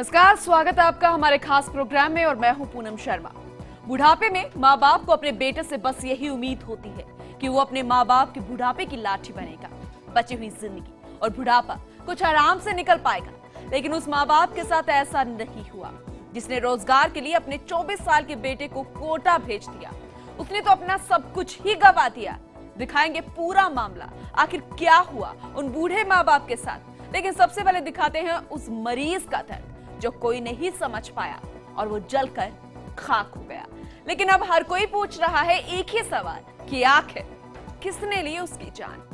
नमस्कार, स्वागत है आपका हमारे खास प्रोग्राम में और मैं हूं पूनम शर्मा। बुढ़ापे में माँ बाप को अपने बेटे से बस यही उम्मीद होती है कि वो अपने माँ बाप के बुढ़ापे की लाठी बनेगा। बची हुई जिंदगी और बुढ़ापा कुछ आराम से निकल पाएगा, लेकिन उस माँ बाप के साथ ऐसा नहीं हुआ जिसने रोजगार के लिए अपने 24 साल के बेटे को कोटा भेज दिया। उसने तो अपना सब कुछ ही गंवा दिया। दिखाएंगे पूरा मामला, आखिर क्या हुआ उन बूढ़े माँ बाप के साथ। लेकिन सबसे पहले दिखाते हैं उस मरीज का दर्द जो कोई नहीं समझ पाया और वो जलकर खाक हो गया। लेकिन अब हर कोई पूछ रहा है एक ही सवाल कि आखिर किसने ली उसकी जान।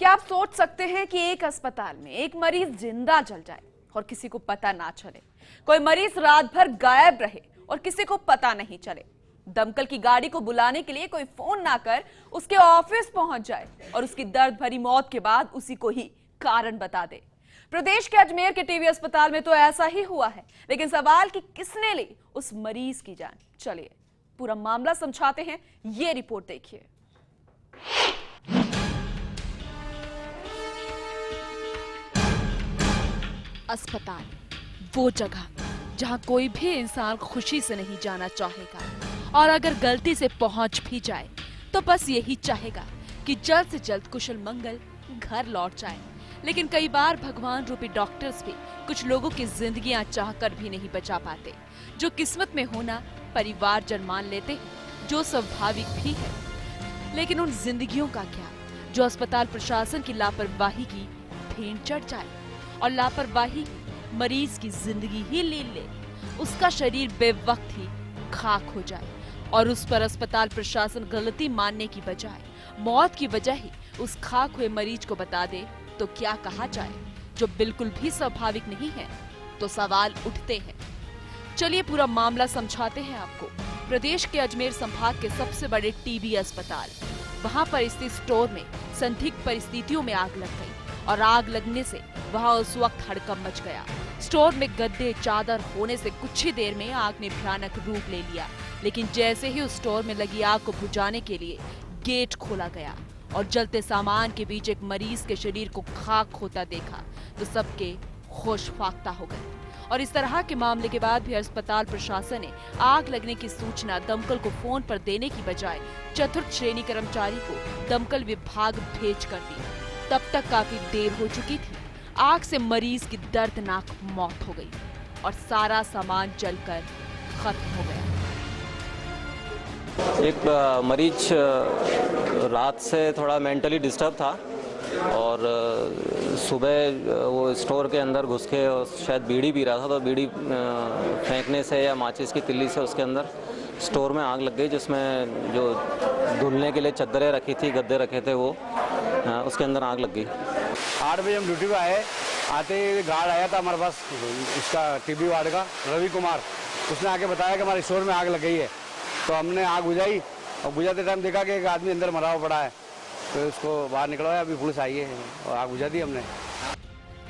क्या आप सोच सकते हैं कि एक अस्पताल में एक मरीज जिंदा जल जाए और किसी को पता ना चले? कोई मरीज रात भर गायब रहे और किसी को पता नहीं चले। दमकल की गाड़ी को बुलाने के लिए कोई फोन ना कर उसके ऑफिस पहुंच जाए और उसकी दर्द भरी मौत के बाद उसी को ही कारण बता दे। प्रदेश के अजमेर के टीबी अस्पताल में तो ऐसा ही हुआ है। लेकिन सवाल कि किसने ली उस मरीज की जान, चलिए पूरा मामला समझाते हैं। ये रिपोर्ट देखिए। अस्पताल, वो जगह जहां कोई भी इंसान खुशी से नहीं जाना चाहेगा और अगर गलती से पहुंच भी जाए तो बस यही चाहेगा कि जल्द से जल्द कुशल मंगल घर लौट जाए। लेकिन कई बार भगवान रूपी डॉक्टर्स भी कुछ लोगों की जिंदगियां चाहकर भी नहीं बचा पाते। जो किस्मत में होना परिवारजन मान लेते हैं, जो स्वाभाविक भी है। लेकिन उन जिंदगियों का क्या जो अस्पताल प्रशासन की लापरवाही की भेंट चढ़ जाए और लापरवाही मरीज की जिंदगी ही ले ले, उसका शरीर बेवक्त ही खाक हो जाए और उस पर अस्पताल प्रशासन गलती मानने की बजाय मौत की वजह ही उस खाक हुए मरीज को बता दे तो क्या कहा जाए, जो बिल्कुल भी स्वाभाविक नहीं है। तो सवाल उठते हैं। चलिए पूरा मामला समझाते हैं आपको। प्रदेश के अजमेर संभाग के सबसे बड़े टीबी अस्पताल, वहां पर स्थित स्टोर में संदिग्ध परिस्थितियों में आग लग गई और आग लगने से वहां उस वक्त हड़कंप मच गया। स्टोर में गद्दे चादर होने से कुछ ही देर में आग ने भयानक रूप ले लिया। लेकिन जैसे ही उस स्टोर में लगी आग को बुझाने के लिए गेट खोला गया और जलते सामान के बीच एक मरीज के शरीर को खाक होता देखा तो सबके होश फाख्ता हो गए। और इस तरह के मामले के बाद भी अस्पताल प्रशासन ने आग लगने की सूचना दमकल को फोन पर देने की बजाय चतुर्थ श्रेणी कर्मचारी को दमकल विभाग भेज कर दी। तब तक काफी देर हो चुकी थी। आग से मरीज की दर्दनाक मौत हो गई और सारा सामान जलकर खत्म हो गया। एक मरीज रात से थोड़ा मेंटली डिस्टर्ब था और सुबह वो स्टोर के अंदर घुस के शायद बीड़ी पी रहा था, तो बीड़ी फेंकने से या माचिस की तिल्ली से उसके अंदर स्टोर में आग लग गई, जिसमें जो धुलने के लिए चद्दरें रखी थी, गद्दे रखे थे, वो उसके अंदर आग लग गई। 8 बजे हम ड्यूटी पे आए, आते ही गार्ड आया था हमारे पास, इसका टीबी वार्ड का रवि कुमार। उसने आके बताया कि हमारे स्टोर में आग लग गई है। तो हमने आग बुझाई और बुझाते टाइम देखा कि एक आदमी अंदर मरा हुआ पड़ा है, तो उसको बाहर निकलवाया। अभी पुलिस आई है और आग बुझा दी हमने।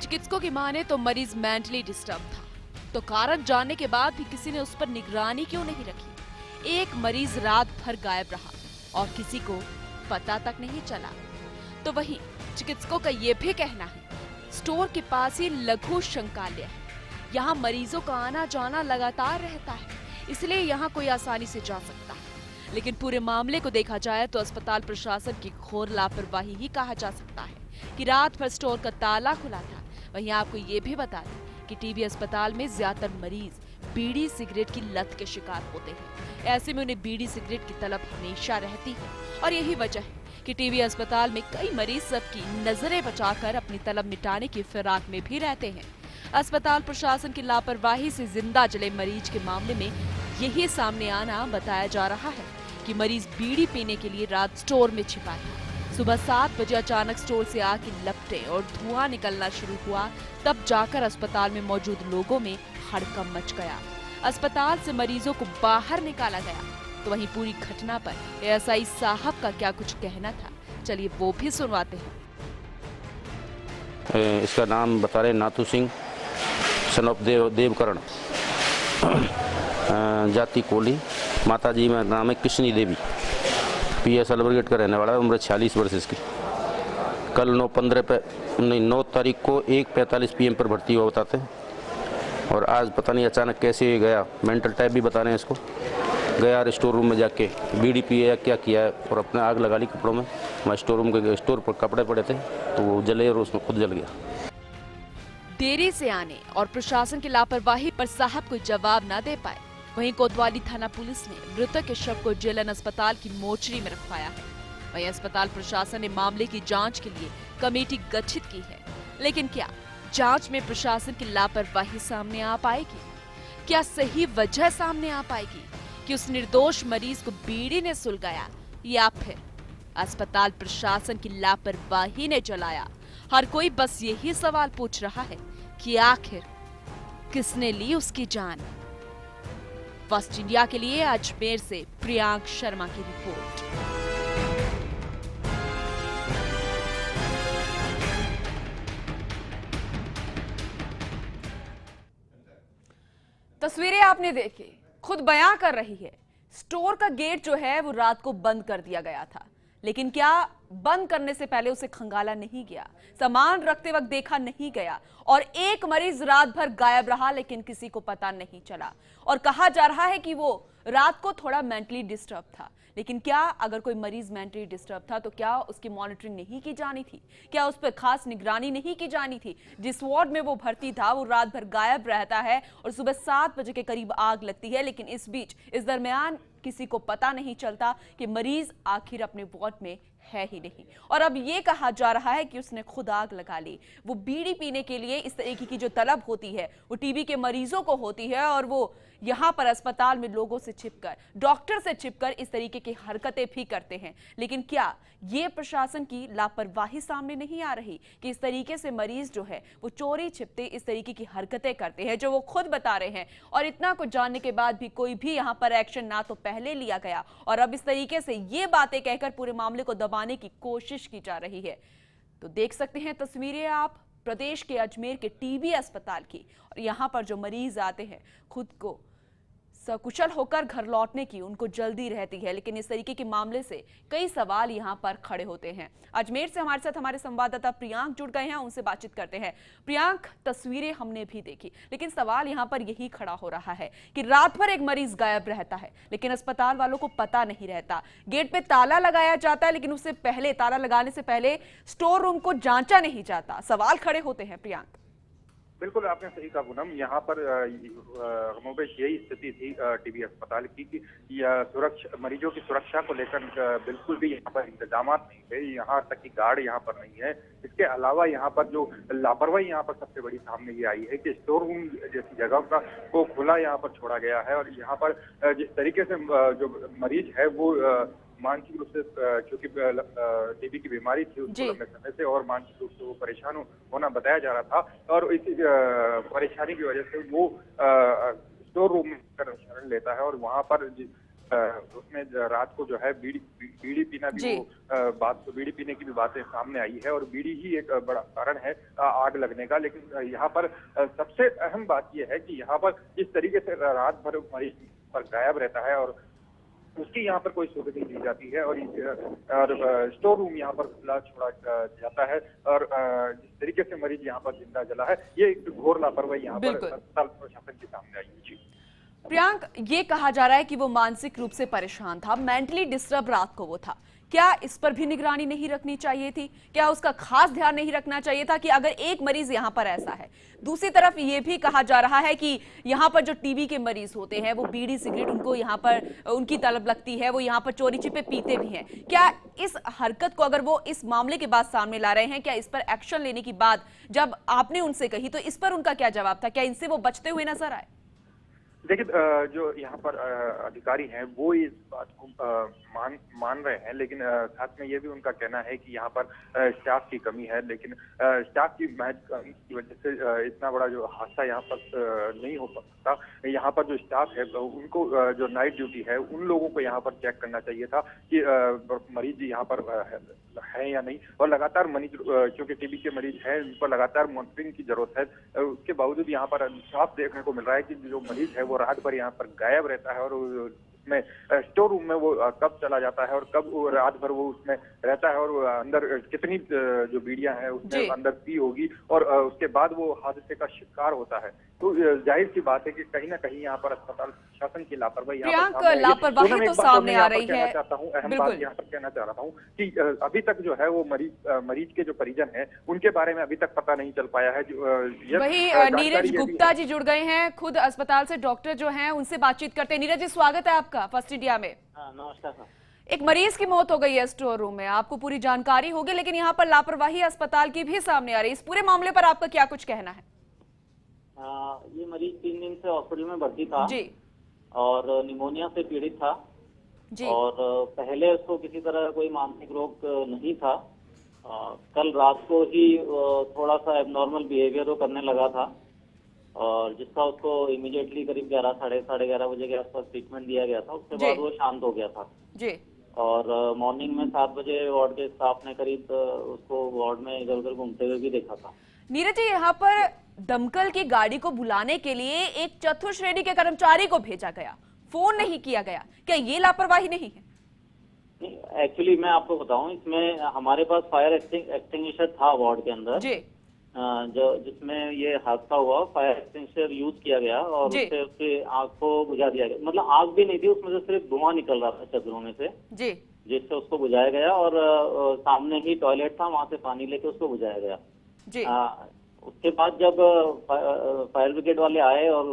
चिकित्सकों की माने तो मरीज मेंटली डिस्टर्ब था, तो कारण जानने के बाद भी किसी ने उस पर निगरानी क्यों नहीं रखी? एक मरीज रात भर गायब रहा और किसी को पता तक नहीं चला। तो वहीं चिकित्सकों का ये भी कहना है स्टोर के पास ही लघु शंकालय है, यहाँ मरीजों का आना जाना लगातार रहता है, इसलिए यहाँ कोई आसानी से जा सकता है। लेकिन पूरे मामले को देखा जाए तो अस्पताल प्रशासन की घोर लापरवाही ही कहा जा सकता है कि रात भर स्टोर का ताला खुला था। वहीं आपको ये भी बता दें कि टीबी अस्पताल में ज्यादातर मरीज बीड़ी सिगरेट की लत के शिकार होते हैं। ऐसे में उन्हें बीड़ी सिगरेट की तलब हमेशा रहती है और यही वजह है कि टीबी अस्पताल में कई मरीज सबकी नजरें बचाकर अपनी तलब मिटाने की फिराक में भी रहते हैं। अस्पताल प्रशासन की लापरवाही से जिंदा जले मरीज के मामले में यही सामने आना बताया जा रहा है कि मरीज बीड़ी पीने के लिए रात स्टोर में छिपा था। सुबह 7 बजे अचानक स्टोर से आग की लपटें और धुआं निकलना शुरू हुआ, तब जाकर अस्पताल में मौजूद लोगों में हड़कंप मच गया। अस्पताल से मरीजों को बाहर निकाला गया। तो वहीं पूरी घटना पर एएसआई साहब का क्या कुछ कहना था, चलिए वो भी सुनवाते हैं। इसका नाम बता रहे नाथू सिंह सन ऑफ देवकरण, जाति कोली, माता जी में नाम है कृष्णी देवी, PS अलबरगेट का रहने वाला है, उम्र 46 वर्ष इसकी। कल 9 तारीख को 1:45 PM पर भर्ती हुआ बताते हैं, और आज पता नहीं अचानक कैसे गया, मेंटल टाइप भी बता रहे हैं इसको, गया स्टोर रूम में जाके बीड़ी पिए या क्या किया है और अपने आग लगा ली कपड़ों में। मैं स्टोर पर कपड़े पड़े थे तो वो जले और उसमें खुद जल गया। देरी से आने और प्रशासन की लापरवाही पर साहब कोई जवाब न दे पाए। वहीं कोतवाली थाना पुलिस ने मृतक के शव को जेलन अस्पताल की मोर्चरी में रखवाया है। वहीं अस्पताल प्रशासन ने मामले की जांच के लिए कमेटी गठित की है, लेकिन क्या जांच में प्रशासन की लापरवाही सामने आ पाएगी? क्या सही वजह सामने आ पाएगी कि उस निर्दोष मरीज को बीड़ी ने सुलगाया, या फिर अस्पताल प्रशासन की लापरवाही ने जलाया? हर कोई बस यही सवाल पूछ रहा है कि आखिर किसने ली उसकी जान। फर्स्ट इंडिया के लिए अजमेर से प्रियांक शर्मा की रिपोर्ट। तस्वीरें आपने देखी, खुद बयां कर रही है। स्टोर का गेट जो है वो रात को बंद कर दिया गया था, लेकिन क्या बंद करने से पहले उसे खंगाला नहीं गया, सामान रखते वक्त देखा नहीं गया, और एक मरीज रात भर गायब रहा लेकिन किसी को पता नहीं चला। और कहा जा रहा है कि वो रात को थोड़ा मेंटली डिस्टर्ब था, लेकिन क्या अगर कोई मरीज मेंटली डिस्टर्ब था तो क्या उसकी मॉनिटरिंग नहीं की जानी थी? क्या उस पर खास निगरानी नहीं की जानी थी? जिस वार्ड में वो भर्ती था वो रात भर गायब रहता है और सुबह 7 बजे के करीब आग लगती है, लेकिन इस दरमियान किसी को पता नहीं चलता कि मरीज आखिर अपने वार्ड में है ही नहीं। और अब ये कहा जा रहा है कि उसने खुद आग लगा ली। वो बीड़ी पीने के लिए इस तरीके की जो तलब होती है वो टीबी के मरीजों को होती है, और वो यहाँ पर अस्पताल में लोगों से छिपकर, डॉक्टर से छिपकर इस तरीके की हरकतें भी करते हैं। लेकिन क्या ये प्रशासन की लापरवाही सामने नहीं आ रही कि इस तरीके से मरीज जो है वो चोरी छिपते इस तरीके की हरकतें करते हैं, जो वो खुद बता रहे हैं? और इतना कुछ जानने के बाद भी कोई भी यहाँ पर एक्शन ना तो पहले लिया गया, और अब इस तरीके से ये बातें कहकर पूरे मामले को दबाने की कोशिश की जा रही है। तो देख सकते हैं तस्वीरें आप प्रदेश के अजमेर के टीबी अस्पताल की, और यहाँ पर जो मरीज आते हैं खुद को सकुशल होकर घर लौटने की उनको जल्दी रहती है, लेकिन इस तरीके के मामले से कई सवाल यहाँ पर खड़े होते हैं। अजमेर से हमारे साथ हमारे संवाददाता प्रियांक जुड़ गए हैं, उनसे बातचीत करते हैं। प्रियांक, तस्वीरें हमने भी देखी, लेकिन सवाल यहाँ पर यही खड़ा हो रहा है कि रात भर एक मरीज गायब रहता है, लेकिन अस्पताल वालों को पता नहीं रहता। गेट पे ताला लगाया जाता है, लेकिन उससे पहले, ताला लगाने से पहले स्टोर रूम को जांचा नहीं जाता। सवाल खड़े होते हैं प्रियांक। बिल्कुल, आपने सही कहा पूनम। यहाँ पर रमोबेश यही स्थिति थी टीबी अस्पताल की कि सुरक्षा, मरीजों की सुरक्षा को लेकर बिल्कुल भी यहाँ पर इंतजाम नहीं थे। यहाँ तक कि गार्ड यहाँ पर नहीं है। इसके अलावा यहाँ पर जो लापरवाही यहाँ पर सबसे बड़ी सामने ये आई है कि स्टोर रूम जैसी जगह को खुला यहाँ पर छोड़ा गया है, और यहाँ पर जिस तरीके से जो मरीज है वो मानसिक रूप से, क्योंकि टीबी की बीमारी थी उसको लंबे समय से, और मानसिक रूप से वो परेशान होना बताया जा रहा था, और इसी परेशानी की वजह से वो स्टोर रूम में शरण लेता है, और वहां पर उसमें रात को जो है बीड़ी पीना भी बीड़ी पीने की भी बातें सामने आई है, और बीड़ी ही एक बड़ा कारण है आग लगने का। लेकिन यहाँ पर सबसे अहम बात यह है कि यहाँ पर इस तरीके से रात भर मरीज पर गायब रहता है और उसकी यहाँ पर कोई सुविधा नहीं दी जाती है, और स्टोर रूम यहाँ पर खुला छोड़ा जाता है, और जिस तरीके से मरीज यहाँ पर जिंदा जला है, ये एक घोर लापरवाही यहाँ पर अस्पताल प्रशासन के सामने आई है। प्रियांक, ये कहा जा रहा है कि वो मानसिक रूप से परेशान था, मेंटली डिस्टर्ब रात को वो था। क्या इस पर भी निगरानी नहीं रखनी चाहिए थी? क्या उसका खास ध्यान नहीं रखना चाहिए था कि अगर एक मरीज यहाँ पर ऐसा है? दूसरी तरफ ये भी कहा जा रहा है कि यहाँ पर जो टीबी के मरीज होते हैं वो बीड़ी सिगरेट उनको यहाँ पर उनकी तलब लगती है, वो यहाँ पर चोरी छिपे पीते भी हैं। क्या इस हरकत को अगर वो इस मामले के बाद सामने ला रहे हैं, क्या इस पर एक्शन लेने की बात जब आपने उनसे कही तो इस पर उनका क्या जवाब था? क्या इनसे वो बचते हुए नजर आए? देखिए जो यहाँ पर अधिकारी हैं वो इस बात को मान रहे हैं, लेकिन साथ में ये भी उनका कहना है कि यहाँ पर स्टाफ की कमी है। लेकिन स्टाफ की महज कमी की वजह से इतना बड़ा जो हादसा यहाँ पर नहीं हो सकता। यहाँ पर जो स्टाफ है उनको जो नाइट ड्यूटी है उन लोगों को यहाँ पर चेक करना चाहिए था कि मरीज यहाँ पर है या नहीं, और लगातार मरीज क्योंकि टीबी के मरीज हैं उन पर लगातार मॉनिटरिंग की जरूरत है। उसके बावजूद यहाँ पर साफ देखने को मिल रहा है कि जो मरीज है वो रात भर यहाँ पर गायब रहता है, और में स्टोर रूम में वो कब चला जाता है और कब वो रात भर वो उसमें रहता है, और अंदर कितनी जो बीड़ियां हैं उसमें अंदर पी होगी, और उसके बाद वो हादसे का शिकार होता है। तो जाहिर सी बात है कि कहीं ना कहीं यहाँ पर अस्पताल प्रशासन की लापरवाही लापरवाही तो सामने आ रही है। चाहता हूँ अहम बात यहाँ पर कहना चाह रहा हूँ कि अभी तक जो है वो मरीज के जो परिजन हैं उनके बारे में अभी तक पता नहीं चल पाया है। वही नीरज गुप्ता जी जुड़ गए हैं, खुद अस्पताल से डॉक्टर जो हैं उनसे बातचीत करते हैं। नीरज जी, स्वागत है आपका फर्स्ट इंडिया में। नमस्कार सर। एक मरीज की मौत हो गई है स्टोर रूम में, आपको पूरी जानकारी होगी, लेकिन यहाँ पर लापरवाही अस्पताल की भी सामने आ रही है। इस पूरे मामले पर आपका क्या कुछ कहना है? ये मरीज 3 दिन से हॉस्पिटल में भर्ती था जी, और निमोनिया से पीड़ित था जी, और पहले उसको किसी तरह का कोई मानसिक रोग नहीं था। कल रात को ही थोड़ा सा एबनॉर्मल बिहेवियर वो करने लगा था, और जिसका उसको इमीडिएटली करीब 11 साढ़े 11 बजे के आसपास ट्रीटमेंट दिया गया था। उसके बाद वो शांत हो गया था जी, और मॉर्निंग में 7 बजे वार्ड के स्टाफ ने करीब उसको वार्ड में इधर उधर घूमते हुए भी देखा था। नीरज जी, यहाँ पर दमकल की गाड़ी को बुलाने के लिए एक चतुर्थ श्रेणी के कर्मचारी को भेजा गया, फोन नहीं किया गया, क्या ये लापरवाही नहीं है? एक्चुअली मैं आपको बताऊं, इसमें हमारे पास फायर एक्सटिंग्विशर था वार्ड के अंदर जी, जो जिसमें ये हादसा हुआ, फायर एक्सटिंग्विशर यूज किया गया और उससे उसकी आग को बुझा दिया गया। मतलब आग भी नहीं थी, उसमें से सिर्फ धुआं निकल रहा था चदरों में से जी, जिससे उसको बुझाया गया, और सामने ही टॉयलेट था, वहां से पानी लेके उसको बुझाया गया जी। उसके बाद जब फायर ब्रिगेड वाले आए और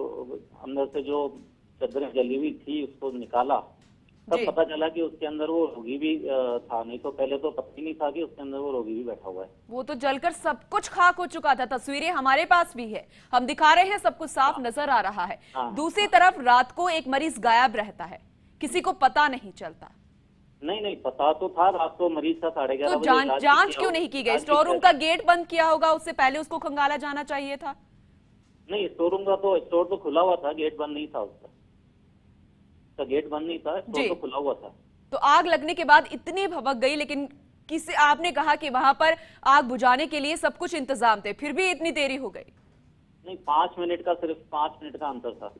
अंदर से जो चदरें जली हुई थी उसको निकाला, तब पता चला कि उसके अंदर वो रोगी भी था। नहीं तो पहले तो पता ही नहीं था कि उसके अंदर वो रोगी भी बैठा हुआ है। वो तो जलकर सब कुछ खाक हो चुका था। तस्वीरें हमारे पास भी है, हम दिखा रहे हैं, सब कुछ साफ नजर आ रहा है। दूसरी तरफ रात को एक मरीज गायब रहता है, किसी को पता नहीं चलता। नहीं, पता तो था, रात को मरीज का 11:30 बजे। जांच क्यों नहीं की गई? स्टोर रूम का गेट बंद किया होगा, उससे पहले उसको खंगाला जाना चाहिए था। नहीं, स्टोर रूम का तो स्टोर तो खुला हुआ था, गेट बंद नहीं था उसका गेट बंद नहीं था, स्टोर तो खुला हुआ था। तो आग लगने के बाद इतनी भभक गई, लेकिन किसी आपने कहा कि वहां पर आग बुझाने के लिए सब कुछ इंतजाम थे, फिर भी इतनी देरी हो गई? नहीं, 5 मिनट का, सिर्फ 5 मिनट का अंतर था।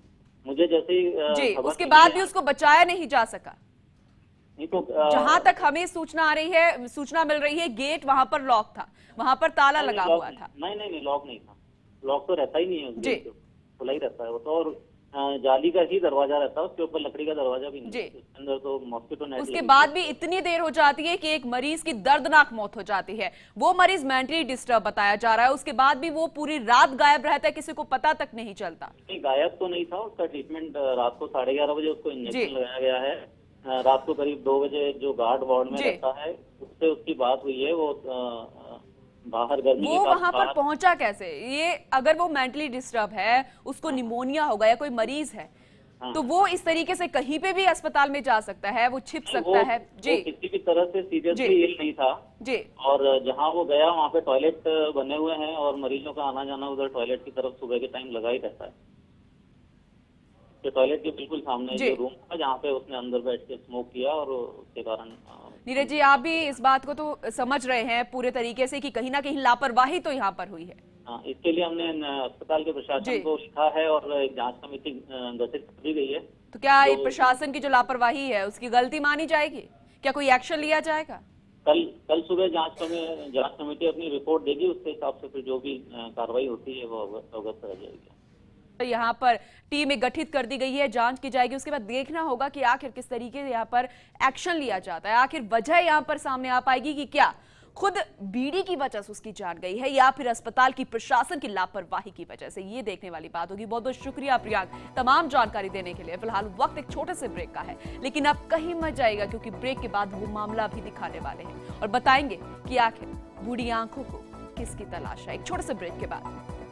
मुझे जैसे ही जी, उसके बाद भी उसको बचाया नहीं जा सका। नहीं तो जहां तक हमें सूचना मिल रही है, गेट वहां पर लॉक था, वहां पर ताला लगा हुआ था। नहीं, लॉक नहीं था। लॉक तो रहता ही नहीं है जी, खुला ही रहता है वो तो, और जाली का ही दरवाजा रहता है, उसके ऊपर लकड़ी का दरवाजा भी नहीं है। उसके अंदर तो मॉस्किटो नेट। उसके बाद भी इतनी देर हो जाती है कि एक मरीज की दर्दनाक मौत हो जाती है। वो मरीज मेंटली डिस्टर्ब बताया जा रहा है, उसके बाद भी वो पूरी रात गायब रहता है, किसी को पता तक नहीं चलता। नहीं, गायब तो नहीं था, उसका ट्रीटमेंट रात को 11:30 बजे उसको इंजेक्शन लगाया गया है। रात को करीब 2 बजे जो गार्ड वार्ड में रहता है उससे उसकी बात हुई है। वो बाहर गर्मी वो वहां पर पहुंचा कैसे? ये अगर वो मेंटली डिस्टर्ब है, उसको निमोनिया होगा या कोई मरीज है, तो वो इस तरीके से कहीं पे भी अस्पताल में जा सकता है, वो छिप सकता है। जी, किसी भी तरह से सीरियसली इल नहीं था जी, और जहां वो गया वहां पे टॉयलेट बने हुए हैं और मरीजों का आना जाना उधर टॉयलेट की तरफ सुबह के टाइम लगा ही रहता है। तो टॉयलेट के बिल्कुल सामने जो रूम था जहाँ पे उसने अंदर बैठ के स्मोक किया, और उसके कारण। नीरज जी, आप भी इस बात को तो समझ रहे हैं पूरे तरीके से कि कहीं ना कहीं लापरवाही तो यहाँ पर हुई है। इसके लिए हमने अस्पताल के प्रशासन को लिखा है और एक जांच कमेटी गठित कर दी गई है। तो क्या ये प्रशासन की जो लापरवाही है उसकी गलती मानी जाएगी? क्या कोई एक्शन लिया जाएगा? कल सुबह जांच कमेटी अपनी रिपोर्ट देगी, उसके हिसाब से फिर जो भी कार्रवाई होती है वो अवगत कराई जाएगी। यहाँ पर टीम एक गठित कर दी गई है, जांच की जाएगी, उसके बाद देखना होगा कि आखिर किस तरीके से यहाँ पर एक्शन लिया जाता है। आखिर वजह यहाँ पर सामने आ पाएगी कि क्या खुद बीड़ी की वजह से उसकी जान गई है या फिर अस्पताल की प्रशासन की लापरवाही की वजह से, ये देखने वाली बात होगी। बहुत बहुत शुक्रिया प्रियांक तमाम जानकारी देने के लिए। फिलहाल वक्त एक छोटे से ब्रेक का है, लेकिन अब कहीं मत जाएगा क्योंकि ब्रेक के बाद वो मामला भी दिखाने वाले हैं और बताएंगे कि आखिर बूढ़ी आंखों को किसकी तलाश है। एक छोटे से ब्रेक के बाद।